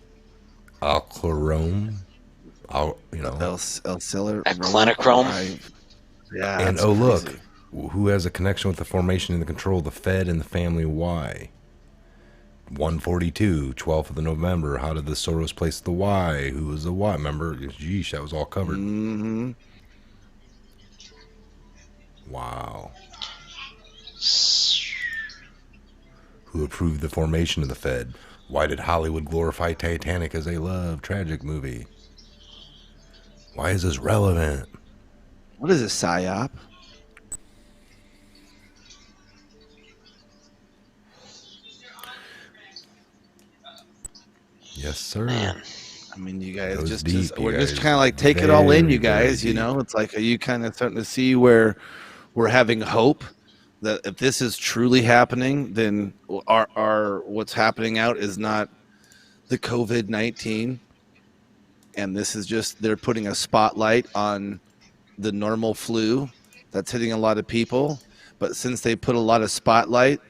alclarome. Aclenochrome? Yeah. And that's look, crazy. who has a connection with the formation and the control of the Fed and the family Y? 142, 12th of the November. How did the Soros place the Y? Who was the Y? Remember? Geesh, that was all covered. Mm-hmm. Wow. Who approved the formation of the Fed? Why did Hollywood glorify Titanic as a love tragic movie? Why is this relevant? What is a psyop? Yes, sir. Man. I mean, you guys Goes just deep, you we're just guys. kind of like take it all in, Very, you guys. very You deep. know, it's like, are you kind of starting to see where we're having hope that if this is truly happening, then our what's happening out is not the COVID-19, and this is just they're putting a spotlight on the normal flu that's hitting a lot of people. But since they put a lot of spotlight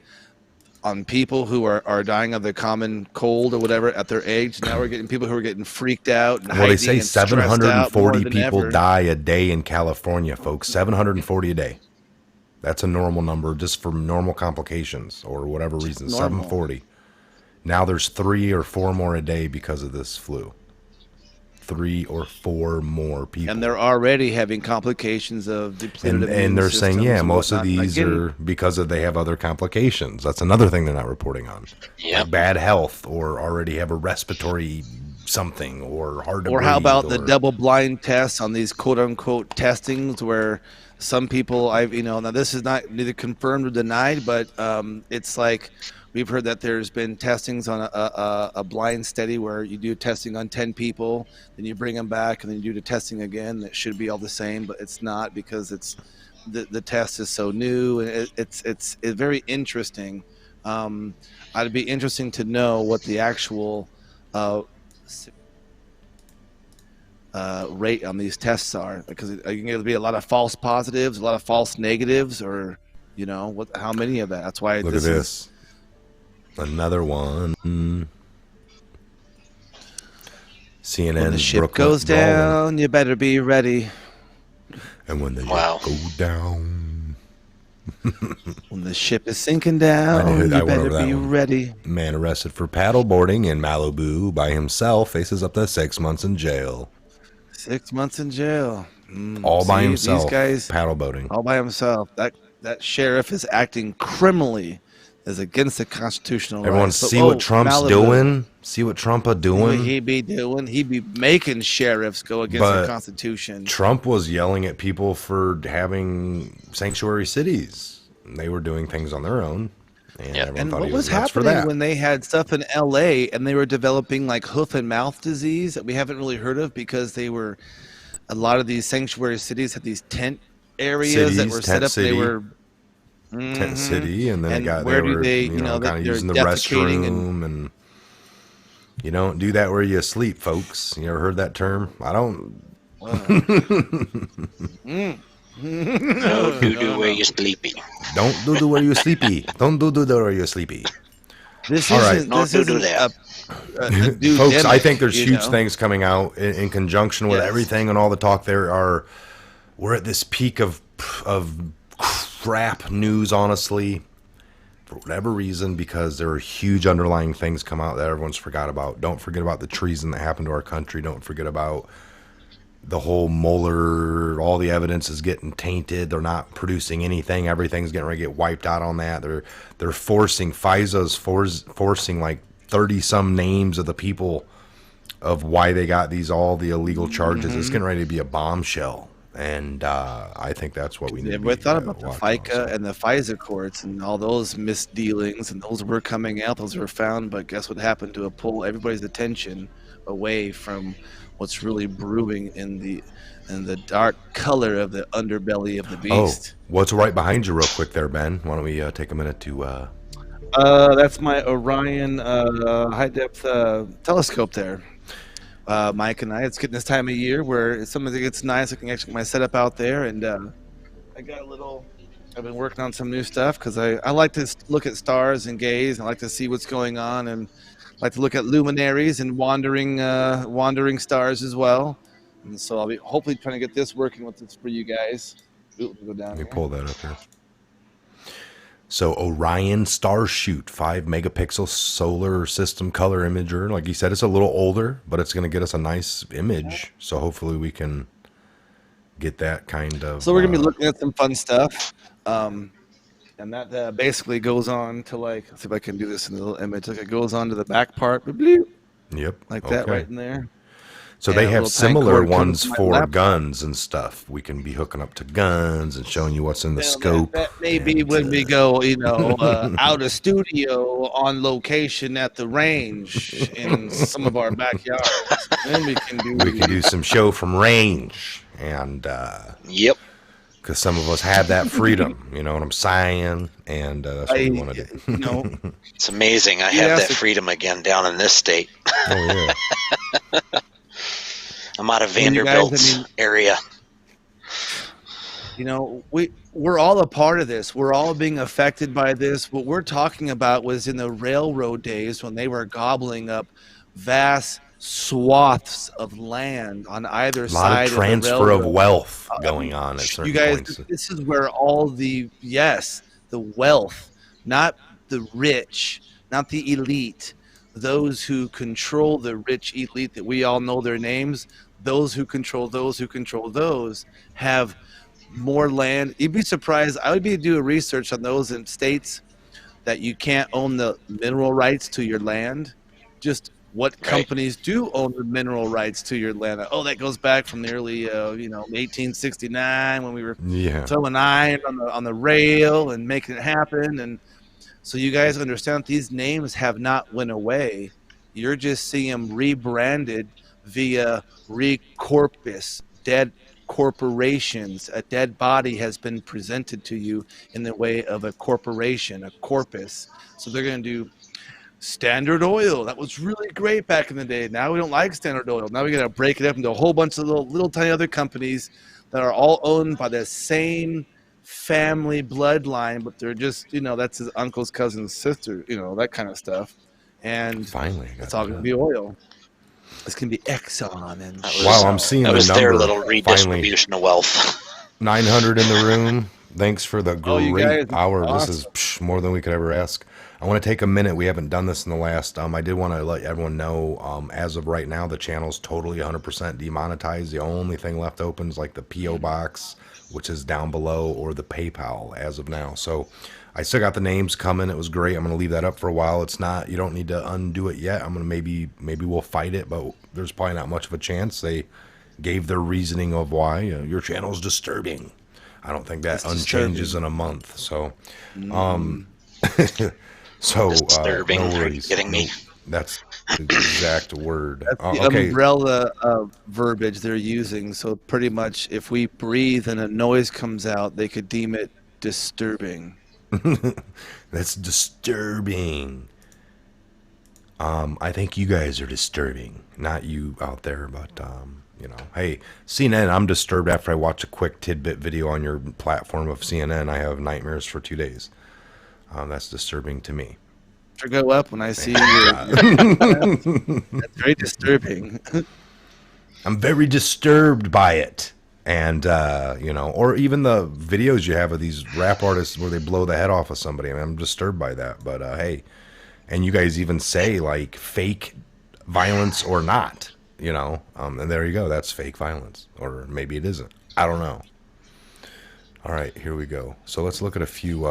on people who are dying of the common cold or whatever at their age, now we're getting people who are getting freaked out. And Well, they hiding say and stressed out more 740 than people ever. die a day in California, folks. 740 a day. That's a normal number just for normal complications or whatever reason. normal. 740. Now there's 3 or 4 more a day because of this flu. 3 or 4 more people. And they're already having complications of depleted immune and they're saying, systems yeah, and most of whatnot. these Again, are because they have other complications. That's another thing they're not reporting on. Yep. Like bad health or already have a respiratory something or hard to Or breathe. how about the or- double-blind tests on these quote-unquote testings, where some people now this is not neither confirmed or denied, but it's like we've heard that there's been testings on a blind study where you do testing on 10 people, then you bring them back, and then you do the testing again. That should be all the same, but it's not, because it's the test is so new, and it's very interesting. It'd be interesting to know what the actual rate on these tests are, because it'll be a lot of false positives, a lot of false negatives, or how many of that. That's why Look at this. Another one. CNN. When the ship goes down, you better be ready. And when the Wow. ship go down. When the ship is sinking down, I you went better over that be one. ready. Man arrested for paddleboarding in Malibu by himself faces up to 6 months in jail. 6 months in jail. All by himself. These guys, paddleboating. all by himself. That sheriff is acting criminally, is against the constitutional Everyone rights. see what Trump's Malibu, doing? See what Trump are What doing? he be doing? He be making sheriffs go against But the Constitution. Trump was yelling at people for having sanctuary cities. They were doing things on their own. And Yep. everyone And thought what he was nuts for happening that. when they had stuff in LA and they were developing like hoof and mouth disease that we haven't really heard of, because a lot of these sanctuary cities had these tent areas that Cities, were tent set up. city. They were Tent city, and then And they where do were, they, kind of they're using the defecating restroom, and you don't do that where you sleep, folks. You ever heard that term? I don't. No doo-doo where you're sleepy. Don't do where you're sleepy. Don't do where you're sleepy. This All right. isn't, No, this do isn't that. a Folks, I dudemic, think there's you huge know? things coming out in conjunction with Yes. everything and all the talk. We're at this peak of crap news, honestly, for whatever reason, because there are huge underlying things come out that everyone's forgot about. Don't forget about the treason that happened to our country. Don't forget about the whole Mueller. All the evidence is getting tainted. They're not producing anything. Everything's getting ready to get wiped out on that. They're forcing FISA's forcing like 30 some names of the people of why they got all the illegal charges. It's getting ready to be a bombshell. And I think that's what we need. We thought about the watching FICA also. and the FISA courts and all those misdealings, and those were coming out. Those were found, but guess what happened to pull everybody's attention away from what's really brewing in the dark color of the underbelly of the beast. What's right behind you, real quick, there, Ben? Why don't we take a minute to? That's my Orion high depth telescope there. Mike and it's getting this time of year where something gets nice. I can actually get my setup out there, and I got I've been working on some new stuff because I like to look at stars and gaze. I like to see what's going on, and like to look at luminaries and wandering stars as well. And so I'll be hopefully trying to get this working with this for you guys. Ooh, let me go down Let me here. pull that up here. So Orion Starshoot 5 megapixel solar system color imager. Like you said, it's a little older, but it's going to get us a nice image. So hopefully we can get that kind of. So we're gonna be looking at some fun stuff, and that basically goes on to let's see if I can do this in a little image. Like it goes on to the back part, bloop, Yep. like that okay. right in there. So and they a have little tiny similar cord comes ones to my for laptop. guns and stuff. We can be hooking up to guns and showing you what's in the Well, scope. That may be and, when we go, out of studio on location at the range in some of our backyards. Then we can do some show from range, and Yep. because some of us have that freedom, you know what I'm saying, and that's what we want to do. It's amazing. I Yeah, have that so- freedom again down in this state. Oh yeah. I'm out of Well, you guys, Vanderbilt's area. We're all a part of this. We're all being affected by this. What we're talking about was in the railroad days when they were gobbling up vast swaths of land on either A lot side of transfer of of the railroad. wealth going on at certain You guys, points. this is where all the wealth, not the rich, not the elite, those who control the rich elite that we all know their names, those who control those have more land. You'd be surprised. I would be doing research on those in states that you can't own the mineral rights to your land. Just what companies do own the mineral rights to your land. Oh, that goes back from the early, 1869 when we were throwing iron on the rail and making it happen. And so you guys understand these names have not went away. You're just seeing them rebranded via recorpus, dead corporations. A dead body has been presented to you in the way of a corporation, a corpus. So they're going to do Standard Oil. That was really great back in the day. Now we don't like Standard Oil. Now we got to break it up into a whole bunch of little tiny other companies that are all owned by the same family bloodline, but they're just, that's his uncle's cousin's sister, that kind of stuff. And finally, it's all going to be oil. It's going to be Exxon. And wow, I'm seeing that the was number. Their little redistribution finally. Of wealth. 900 in the room. Thanks for the great hour. Awesome. This is more than we could ever ask. I want to take a minute. We haven't done this in the last. I did want to let everyone know, as of right now, the channel's totally 100% demonetized. The only thing left open is like the P.O Box, which is down below, or the PayPal as of now. So I still got the names coming. It was great. I'm going to leave that up for a while. It's not, you don't need to undo it yet. I'm going to maybe we'll fight it, but there's probably not much of a chance. They gave their reasoning of why your channel's disturbing. I don't think that unchanges in a month. So, so disturbing. No worries. Are you kidding me? That's the exact word. That's the umbrella verbiage they're using. So pretty much, if we breathe and a noise comes out, they could deem it disturbing. That's disturbing. I think you guys are disturbing, not you out there, but hey, CNN, I'm disturbed after I watch a quick tidbit video on your platform of CNN. I have nightmares for 2 days. That's disturbing to me. I go up when I see you. That's very disturbing. I'm very disturbed by it. And, or even the videos you have of these rap artists where they blow the head off of somebody. I mean, I'm disturbed by that. But, hey, and you guys even say, like, fake violence or not, and there you go. That's fake violence. Or maybe it isn't. I don't know. All right, here we go. So let's look at a few...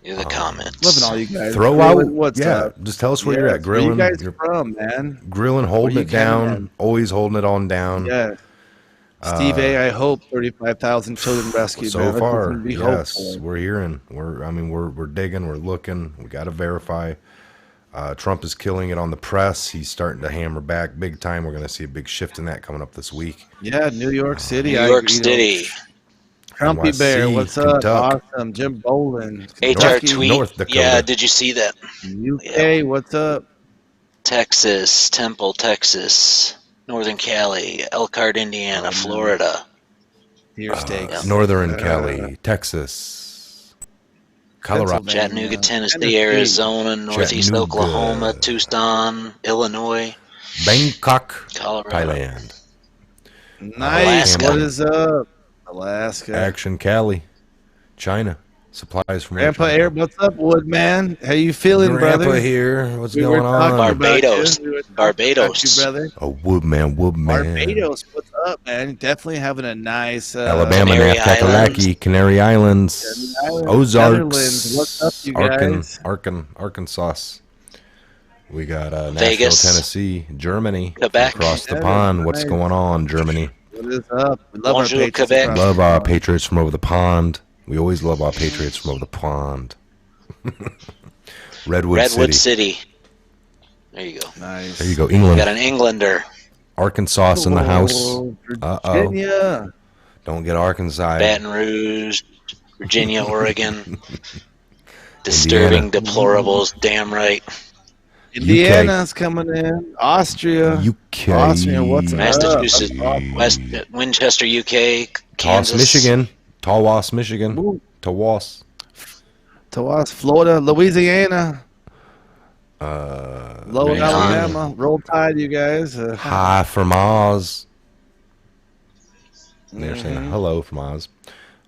the comments. Loving all you guys. Throw out, what's up? Just tell us where you're at. Grilling. Where you guys from, man? Grilling, holding it down. Always holding it on down. Yeah. Steve A, I hope 35,000 children rescued. So far, yes, we're hearing. We're digging. We're looking. We got to verify. Trump is killing it on the press. He's starting to hammer back big time. We're going to see a big shift in that coming up this week. Yeah, New York City. New York City. Trumpy Bear, what's up? Kentucky. Awesome. Jim Boland. HR tweet. North Dakota. Yeah, did you see that? UK, what's up? Texas, Temple, Texas, Northern Cali, Elkhart, Indiana, Florida. Deer steaks. Northern Cali, Texas, Colorado, Chattanooga, Tennessee, Arizona, Northeast Oklahoma, Tucson, Illinois, Bangkok, Colorado, Thailand. Nice. Alaska. What is up? Alaska. Action Cali, China. Supplies from Grandpa Air, what's up, Woodman? How you feeling, Grandpa brother? here. What's going on? Barbados. Barbados. You, brother. Oh, Woodman. Barbados, what's up, man? Definitely having a nice Alabama, Canary Naftakalaki, Canary Islands, Ozarks, Netherlands. What's up, you guys? Arkansas. We got Nashville, Vegas, Tennessee, Germany, Quebec. across the pond. What's going on, Germany? What is up? We love Bonjour, our Patriots. Quebec. Love our Patriots from over the pond. We always love our Patriots from over the pond. Redwood City. There you go. Nice. There you go, We England. got an Englander. Arkansas in the house. Virginia. Don't get Arkansas. Baton Rouge, Virginia, Oregon. Disturbing deplorables. Damn right. Indiana's coming in. Austria. UK. Austria, what's up? Massachusetts, West Winchester, UK, Kansas, Michigan. Tawas, Michigan. Tawas. Florida, Louisiana. Low Raycon. Alabama. Roll Tide, you guys. Hi from Oz. They're saying hello from Oz.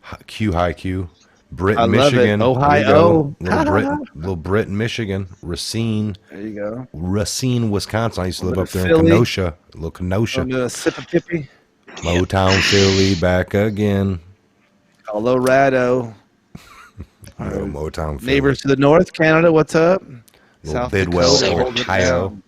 Hi Q. Britain, I love Michigan. it. Ohio. Little Britain, Michigan. Racine. There you go. Racine, Wisconsin. I used to live up there Philly. in Kenosha. Little Kenosha. I'm gonna sip a pippy. Motown, Philly, back again. Colorado. Motown, Philly. Neighbors to the north, Canada. What's up? little South Bidwell, Dakota, hold it Ohio, down.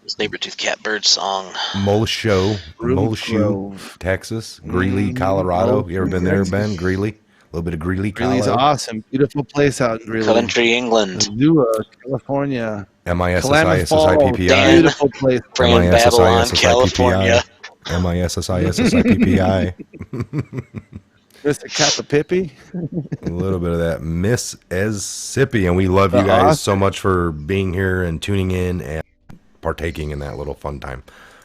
Saber-tooth cat bird song. Muleshoe, Grove. Texas, Greeley, Oh, Colorado. You ever been there, Texas. Ben? Greeley? A little bit of Greeley, Greeley's Colorado. awesome. Beautiful place out in Greeley. Country England. Missoula, California. Klamath Falls. MISSISSIPPI. Dan. Beautiful place. Brand Babylon, California. MISSISSIPPI. Mr. Cappapippy. A little bit of that Mississippi, and we love you The guys so Oscar. much for being here and tuning in and partaking in that little fun time.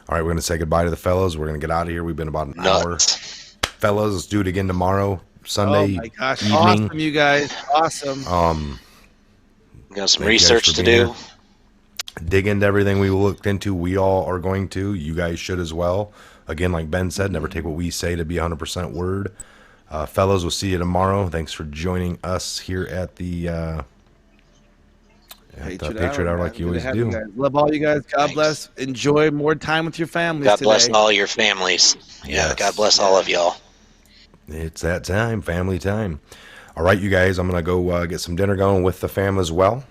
All right, we're going to say goodbye to the fellows. We're going to get out of here. We've been about an hour. Nuts. Fellas, let's do it again tomorrow, Sunday Oh my gosh. evening. Awesome, you guys. Awesome. Got some Thank you guys research for to being do. here. Dig into everything we looked into. We all are going to. You guys should as well. Again, like Ben said, never take what we say to be 100% word. Fellows, we'll see you tomorrow. Thanks for joining us here at the Patriot Hour, like you always do. You love all you guys. God Thanks. bless. Enjoy more time with your families God today. bless all your families. Yeah, Yes. God bless all of y'all. It's that time, family time. All right, you guys, I'm going to go get some dinner going with the fam as well.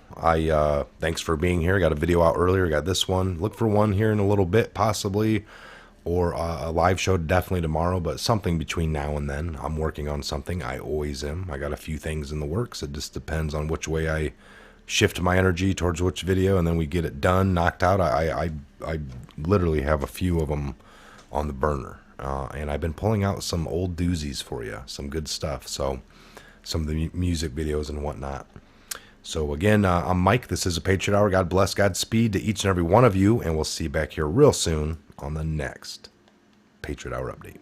Thanks for being here. Got a video out earlier. Got this one. Look for one here in a little bit, possibly, or a live show definitely tomorrow, but something between now and then. I'm working on something. I always am. I got a few things in the works. It just depends on which way I shift my energy towards which video, and then we get it done, knocked out. I literally have a few of them on the burner, and I've been pulling out some old doozies for you, some good stuff. So some of the music videos and whatnot. So again, I'm Mike. This is a Patriot Hour. God bless, Godspeed to each and every one of you, and we'll see you back here real soon on the next Patriot Hour update.